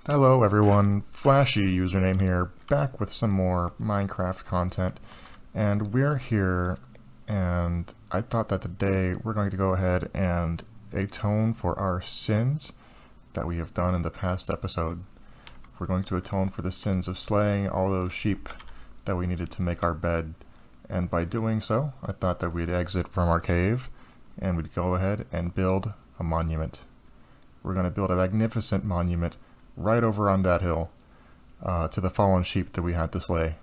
Hello everyone, Flashy username here, back with some more Minecraft content, and we're here, and I thought that today we're going to go ahead and atone for our sins that we have done in the past episode. We're going to atone for the sins of slaying all those sheep that we needed to make our bed, and by doing so, I thought that we'd exit from our cave, and we'd go ahead and build a monument. We're going to build a magnificent monument right over on that hill to the fallen sheep that we had to slay.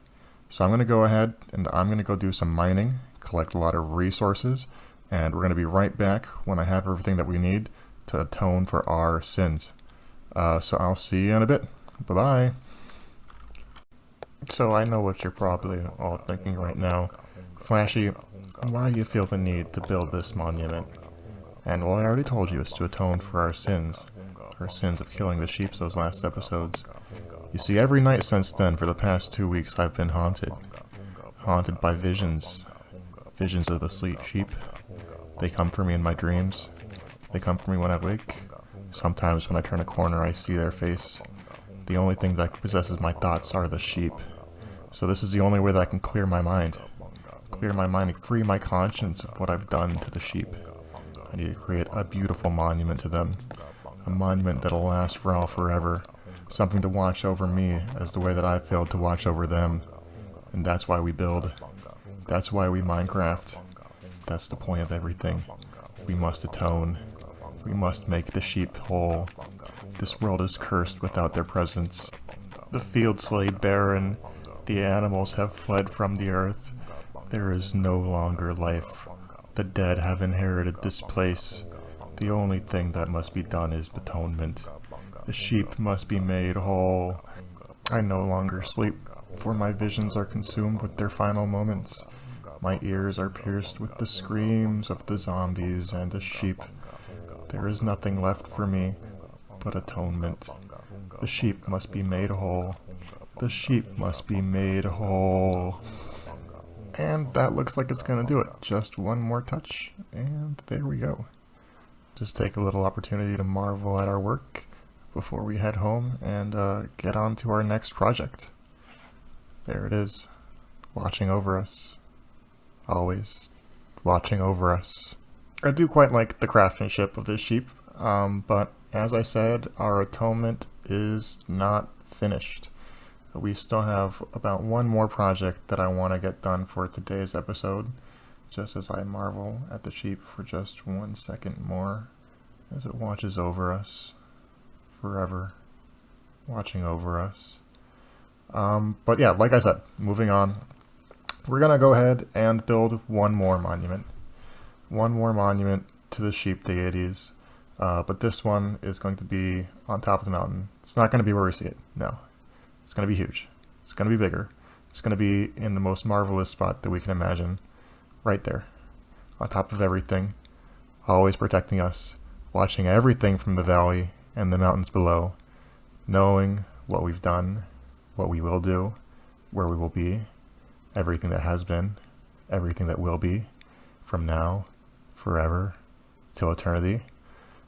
So I'm going to go ahead and I'm going to go do some mining, collect a lot of resources, and we're going to be right back when I have everything that we need to atone for our sins. So I'll see you in a bit. Bye-bye. So I know what you're probably all thinking right now. Flashy, why do you feel the need to build this monument? And well, I already told you it's to atone for our sins of killing the sheep those last episodes. You see, every night since then, for the past 2 weeks, I've been haunted by visions of the sheep. They come for me in my dreams. They come for me when I wake. Sometimes when I turn a corner, I see their face. The only thing that possesses my thoughts are the sheep. So this is the only way that I can clear my mind and free my conscience of what I've done to the sheep. I need to create a beautiful monument to them. A monument that'll last for all forever. Something to watch over me as the way that I failed to watch over them. And that's why we build. That's why we Minecraft. That's the point of everything. We must atone. We must make the sheep whole. This world is cursed without their presence. The fields lay barren. The animals have fled from the earth. There is no longer life. The dead have inherited this place. The only thing that must be done is atonement. The sheep must be made whole. I no longer sleep, for my visions are consumed with their final moments. My ears are pierced with the screams of the zombies and the sheep. There is nothing left for me but atonement. The sheep must be made whole. The sheep must be made whole. And that looks like it's gonna do it. Just one more touch, and there we go. Just take a little opportunity to marvel at our work before we head home and get on to our next project. There it is, watching over us. Always watching over us. I do quite like the craftsmanship of this sheep, but as I said, our atonement is not finished. We still have about one more project that I want to get done for today's episode. Just as I marvel at the sheep for just 1 second more, as it watches over us, forever, watching over us. But yeah, like I said, moving on, we're going to go ahead and build one more monument. One more monument to the sheep deities, but this one is going to be on top of the mountain. It's not going to be where we see it, no. It's going to be huge. It's going to be bigger. It's going to be in the most marvelous spot that we can imagine. Right there, on top of everything, always protecting us, watching everything from the valley and the mountains below, knowing what we've done, what we will do, where we will be, everything that has been, everything that will be, from now, forever, till eternity.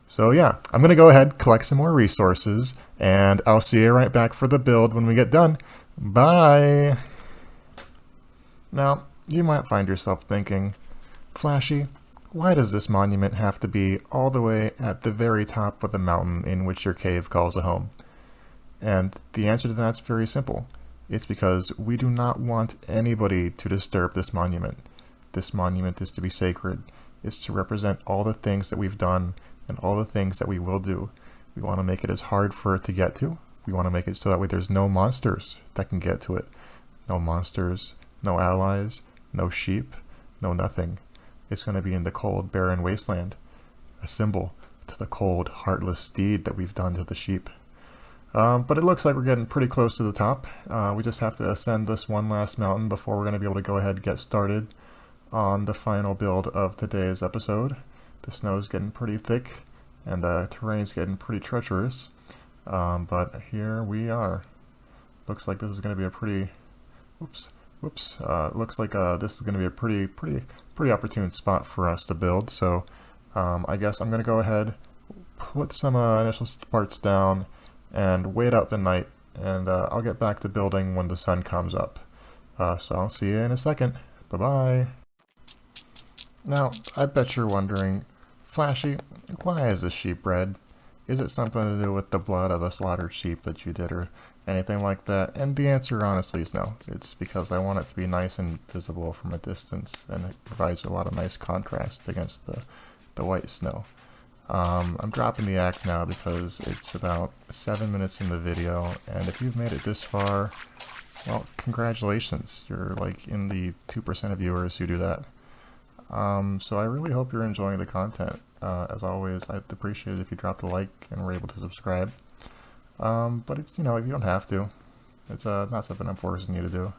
So yeah, I'm going to go ahead, collect some more resources, and I'll see you right back for the build when we get done. Bye! Now, you might find yourself thinking, Flashy, why does this monument have to be all the way at the very top of the mountain in which your cave calls a home? And the answer to that's very simple. It's because we do not want anybody to disturb this monument. This monument is to be sacred. It's to represent all the things that we've done and all the things that we will do. We want to make it as hard for it to get to. We want to make it so that way there's no monsters that can get to it. No monsters, no allies, no sheep, no nothing. It's going to be in the cold, barren wasteland, a symbol to the cold, heartless deed that we've done to the sheep. But it looks like we're getting pretty close to the top. We just have to ascend this one last mountain before we're going to be able to go ahead and get started on the final build of today's episode. The snow's getting pretty thick, and the terrain's getting pretty treacherous. But here we are. Looks like this is going to be a pretty... looks like this is going to be a pretty opportune spot for us to build. So I guess I'm going to go ahead, put some initial parts down, and wait out the night, and I'll get back to building when the sun comes up. So I'll see you in a second. Bye-bye. Now, I bet you're wondering, Flashy, why is this sheep red? Is it something to do with the blood of the slaughtered sheep that you did or anything like that? And the answer honestly is no. It's because I want it to be nice and visible from a distance, and it provides a lot of nice contrast against the white snow. I'm dropping the act now because it's about 7 minutes in the video, and if you've made it this far, well, congratulations. You're like in the 2% of viewers who do that. So I really hope you're enjoying the content. As always, I'd appreciate it if you dropped a like and were able to subscribe. But it's, you don't have to. It's not something I'm forcing you to do.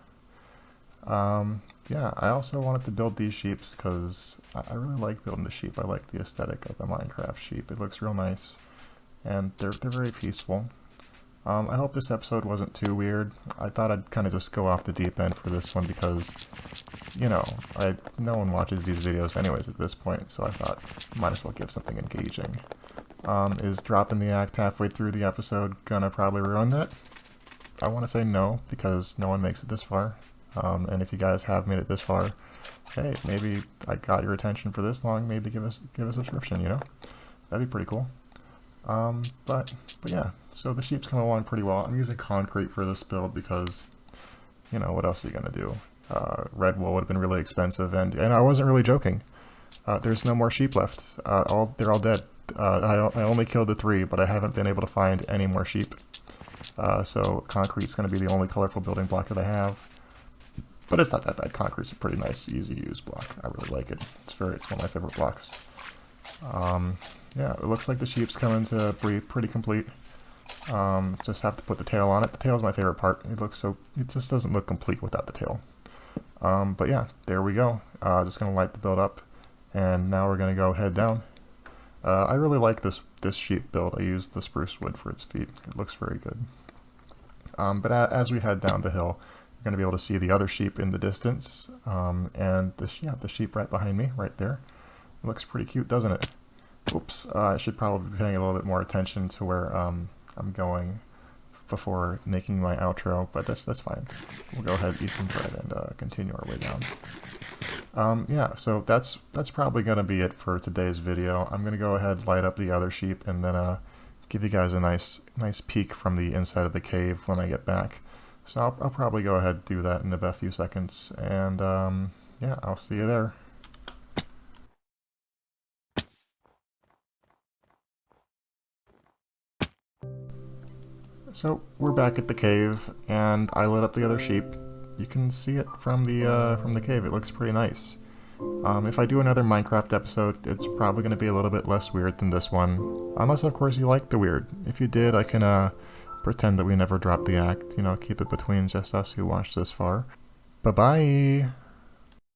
Yeah, I also wanted to build these sheeps because I really like building the sheep. I like the aesthetic of the Minecraft sheep. It looks real nice, and they're very peaceful. I hope this episode wasn't too weird. I thought I'd kind of just go off the deep end for this one because, no one watches these videos anyways at this point, so I thought might as well give something engaging. Is dropping the act halfway through the episode gonna probably ruin that? I want to say no, because no one makes it this far. And if you guys have made it this far, hey, maybe I got your attention for this long, maybe give a subscription, That'd be pretty cool. But yeah, so the sheep's coming along pretty well. I'm using concrete for this build because, what else are you gonna do? Red wool would have been really expensive, and I wasn't really joking. There's no more sheep left. They're all dead. I only killed the 3, but I haven't been able to find any more sheep. So concrete's gonna be the only colorful building block that I have. But it's not that bad. Concrete's a pretty nice, easy to use block. I really like it. It's one of my favorite blocks. Yeah, it looks like the sheep's coming to pretty complete. Just have to put the tail on it. The tail's my favorite part. It just doesn't look complete without the tail. But yeah, there we go. Just gonna light the build up, and now we're gonna go head down. I really like this sheep build. I used the spruce wood for its feet. It looks very good. But as we head down the hill, you're gonna be able to see the other sheep in the distance, and the sheep right behind me, right there. It looks pretty cute, doesn't it? Oops, I should probably be paying a little bit more attention to where I'm going before making my outro, but that's fine. We'll go ahead, eat some bread, and continue our way down. Yeah, so that's probably going to be it for today's video. I'm going to go ahead, light up the other sheep, and then give you guys a nice peek from the inside of the cave when I get back. So I'll probably go ahead and do that in a few seconds, and yeah, I'll see you there. So we're back at the cave, and I lit up the other sheep. You can see it from the cave. It looks pretty nice. If I do another Minecraft episode, it's probably going to be a little bit less weird than this one, unless of course you like the weird. If you did, I can pretend that we never dropped the act. Keep it between just us who watched this far. Bye bye.